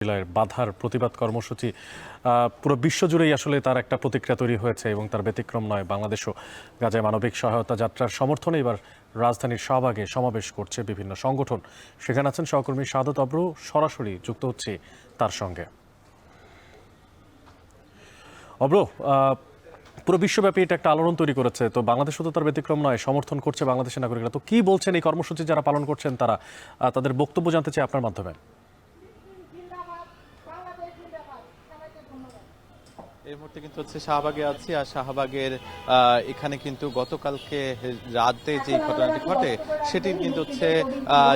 জেলায় বাধার প্রতিবাদ কর্মসূচি পুরো বিশ্বজুড়েই আসলে তার একটা প্রতিক্রিয়া তৈরি হয়েছে এবং তার ব্যতিক্রম নয়। বাংলাদেশও গাজায় মানবিক সহায়তা যাত্রার সমর্থনে এবার রাজধানীর শাহবাগে সমাবেশ করছে বিভিন্ন সংগঠন। সেখানে আছেন সহকর্মী সাদত অব্র, সরাসরি যুক্ত হচ্ছে তার সঙ্গে। অব্র, পুরো বিশ্বব্যাপী এটা একটা আলোড়ন তৈরি করেছে, তো বাংলাদেশও তো তার ব্যতিক্রম নয়, সমর্থন করছে বাংলাদেশের নাগরিকরা। তো কি বলছেন এই কর্মসূচি যারা পালন করছেন তারা, তাদের বক্তব্য জানতে চাই আপনার মাধ্যমে। এই মুহূর্তে কিন্তু হচ্ছে শাহবাগে আছি, আর শাহবাগের এখানে কিন্তু গতকালকে রাতে যে ঘটনাটি ঘটে সেটির কিন্তু হচ্ছে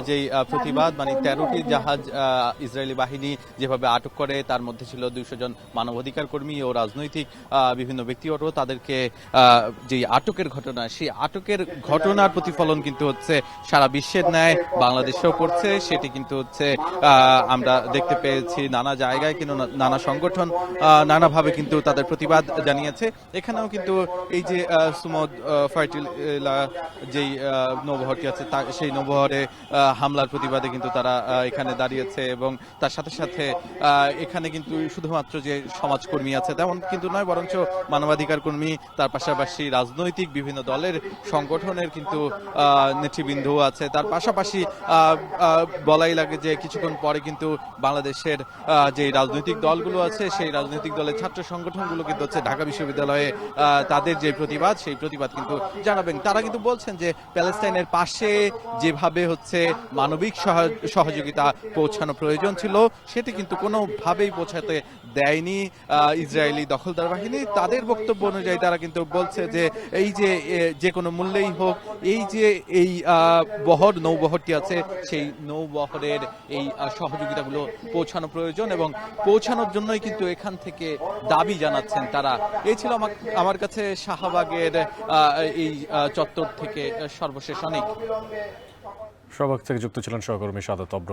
যেই প্রতিবাদ, মানে 13টি জাহাজ ইসরায়েলি বাহিনী যেভাবে আটক করে, তার মধ্যে ছিল 200 জন মানবাধিকার কর্মী ও রাজনৈতিক বিভিন্ন ব্যক্তিগত, তাদেরকে যেই আটকের ঘটনা, সেই আটকের ঘটনার প্রতিফলন কিন্তু হচ্ছে সারা বিশ্বের ন্যায় বাংলাদেশেও করছে। সেটি কিন্তু হচ্ছে আমরা দেখতে পেয়েছি নানা জায়গায়, কিন্তু নানা সংগঠন নানাভাবে কিন্তু তাদের প্রতিবাদ জানিয়েছে। এখানেও কিন্তু এই যে সুমদ ফার্টিলা যেই নৌবহরটি আছে, সেই নৌবহরে হামলার প্রতিবাদে কিন্তু তারা এখানে দাঁড়িয়েছে, এবং তার সাথে সাথে এখানে কিন্তু শুধুমাত্র যে সমাজকর্মী আছে তেমন কিন্তু নয়, বরঞ্চ মানবাধিকার কর্মী, তার পাশাপাশি রাজনৈতিক বিভিন্ন দলের সংগঠনের কিন্তু নেতৃবৃন্দ আছে। তার পাশাপাশি বলাই লাগে যে কিছুক্ষণ পরে কিন্তু বাংলাদেশের যে রাজনৈতিক দলগুলো আছে, সেই রাজনৈতিক দলের ছাত্র সংগঠনগুলো কিন্তু হচ্ছে ঢাকা বিশ্ববিদ্যালয়ে তাদের যে প্রতিবাদ, সেই প্রতিবাদ কিন্তু জানাবেন। তারা কিন্তু বলছেন যে প্যালেস্টাইনের পাশে যেভাবে হচ্ছে মানবিক সহযোগিতা পৌঁছানো প্রয়োজন ছিল, সেটি কিন্তু কোনোভাবেই পৌঁছাতে দেয়নি ইসরায়েলি দখলদার বাহিনী। তাদের বক্তব্য অনুযায়ী তারা কিন্তু বলছে যে এই যে কোনো মূল্যেই হোক, এই যে এই নৌবহরটি আছে, সেই নৌবহরের এই সহযোগিতাগুলো পৌঁছানো প্রয়োজন, এবং পৌঁছানোর জন্যই কিন্তু এখান থেকে দাবি জানাচ্ছেন তারা। এই ছিল আমার কাছে শাহবাগের এই চত্বর থেকে সর্বশেষ অনেক। শাহবাগ থেকে যুক্ত ছিলেন সহকর্মী সাদত অব্র।